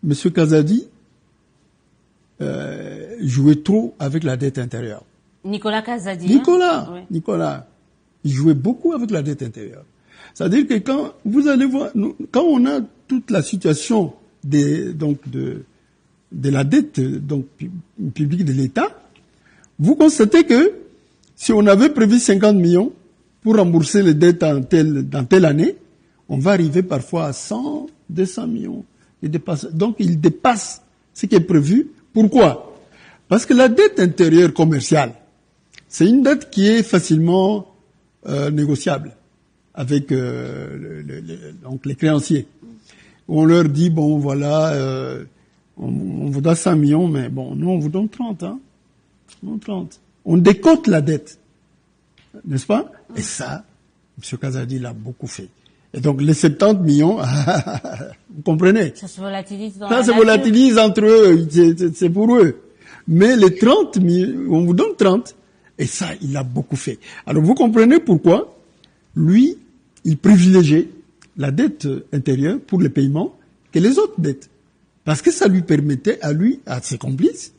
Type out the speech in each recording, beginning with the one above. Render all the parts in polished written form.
Monsieur Kazadi jouait trop avec la dette intérieure. Nicolas Kazadi. Nicolas, il jouait beaucoup avec la dette intérieure. C'est-à-dire que quand vous allez voir, quand on a toute la situation de la dette publique de l'État, vous constatez que si on avait prévu 50 millions pour rembourser les dettes dans telle année, on va arriver parfois à 100, 200 millions. Donc il dépasse ce qui est prévu. Pourquoi? Parce que la dette intérieure commerciale, c'est une dette qui est facilement négociable avec donc les créanciers. On leur dit, bon voilà, on vous donne 100 millions, mais bon, nous on vous donne 30. Hein, non 30. On décote la dette, n'est-ce pas? Et ça, M. Kazadi l'a beaucoup fait. Et donc les 70 millions, vous comprenez? Ça se volatilise dans ça se volatilise entre eux, c'est pour eux. Mais les 30 millions, on vous donne 30. Et ça, il a beaucoup fait. Alors vous comprenez pourquoi lui, il privilégiait la dette intérieure pour les paiements que les autres dettes. Parce que ça lui permettait à lui, à ses complices,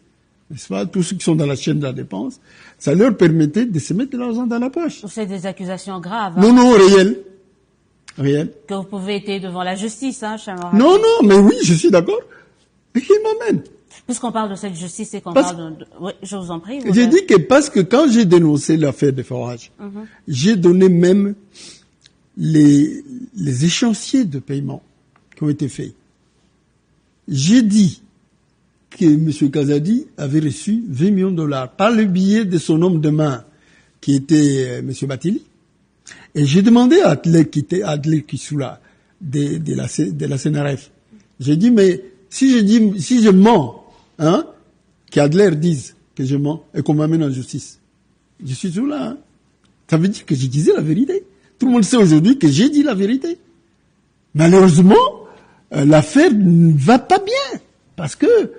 n'est-ce pas, tous ceux qui sont dans la chaîne de la dépense, ça leur permettait de se mettre de l'argent dans la poche. C'est des accusations graves. Hein. Non, réelles. Que vous pouvez être devant la justice, hein, Chamara. Non, mais oui, je suis d'accord. Mais qui m'amène? Puisqu'on parle de cette justice et qu'on parle de... Oui, je vous en prie. J'ai dit que parce que quand j'ai dénoncé l'affaire de forage, j'ai donné même les échéanciers de paiement qui ont été faits. J'ai dit que M. Kazadi avait reçu 20 millions de dollars par le biais de son homme de main, qui était M. Batili. Et j'ai demandé à Adler Kissoula de la CNRF. J'ai dit, mais si je mens, hein, qu'Adler dise que je mens et qu'on m'amène en justice, je suis toujours là. Hein. Ça veut dire que je disais la vérité. Tout le monde sait aujourd'hui que j'ai dit la vérité. Malheureusement, l'affaire ne va pas bien. Parce que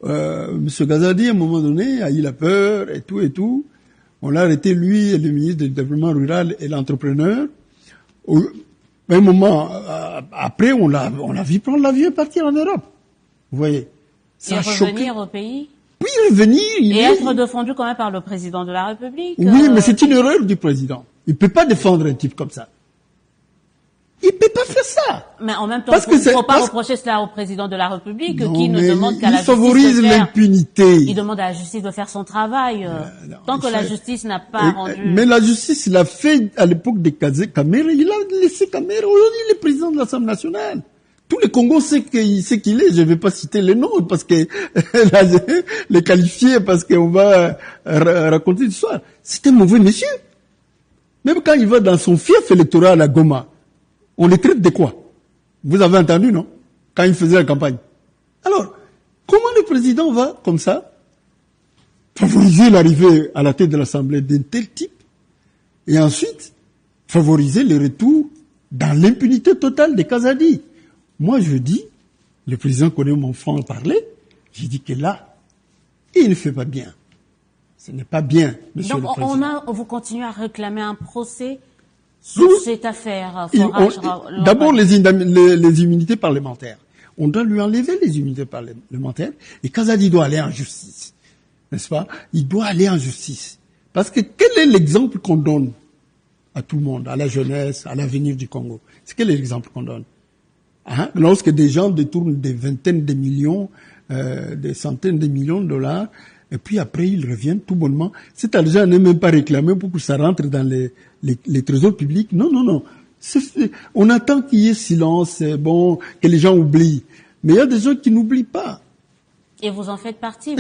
M. Kazadi, à un moment donné, a eu la peur et tout. On l'a arrêté, lui, le ministre du Développement rural et l'entrepreneur. À un moment, après, on l'a vu prendre l'avion et partir en Europe. Vous voyez. Ça et revenir au pays? Oui, revenir. Et être défendu quand même par le président de la République. Oui, mais c'est une erreur du président. Il peut pas défendre un type comme ça. Il peut pas faire ça. Mais en même temps, il ne faut pas reprocher cela au président de la République qui ne demande qu'à la justice. Il favorise l'impunité. Il demande à la justice de faire son travail. Tant que la justice n'a pas rendu. Mais la justice l'a fait à l'époque de Kamere. Il a laissé Kamere. Aujourd'hui, il est président de l'Assemblée nationale. Tous les Congos savent qui qu'il est. Je ne vais pas citer les noms parce que les qualifier parce qu'on va raconter l'histoire. C'est un mauvais monsieur. Même quand il va dans son fief électoral à Goma, on les traite de quoi? Vous avez entendu, non? Quand il faisait la campagne. Alors, comment le président va, comme ça, favoriser l'arrivée à la tête de l'Assemblée d'un tel type, et ensuite, favoriser le retour dans l'impunité totale de Kazadi? Moi, je dis, le président connaît mon front parler, j'ai dit que là, il ne fait pas bien. Ce n'est pas bien, monsieur le président. Donc, vous continuez à réclamer un procès sur cette affaire. D'abord, les immunités parlementaires. On doit lui enlever les immunités parlementaires et Kazadi doit aller en justice. N'est-ce pas? Il doit aller en justice. Parce que quel est l'exemple qu'on donne à tout le monde, à la jeunesse, à l'avenir du Congo? C'est quel est l'exemple qu'on donne? Hein? Lorsque des gens détournent des vingtaines de millions, des centaines de millions de dollars, et puis après ils reviennent tout bonnement. Cet argent n'est même pas réclamé pour que ça rentre dans les trésors publics. Non. On attend qu'il y ait silence, bon, que les gens oublient. Mais il y a des gens qui n'oublient pas. Et vous en faites partie.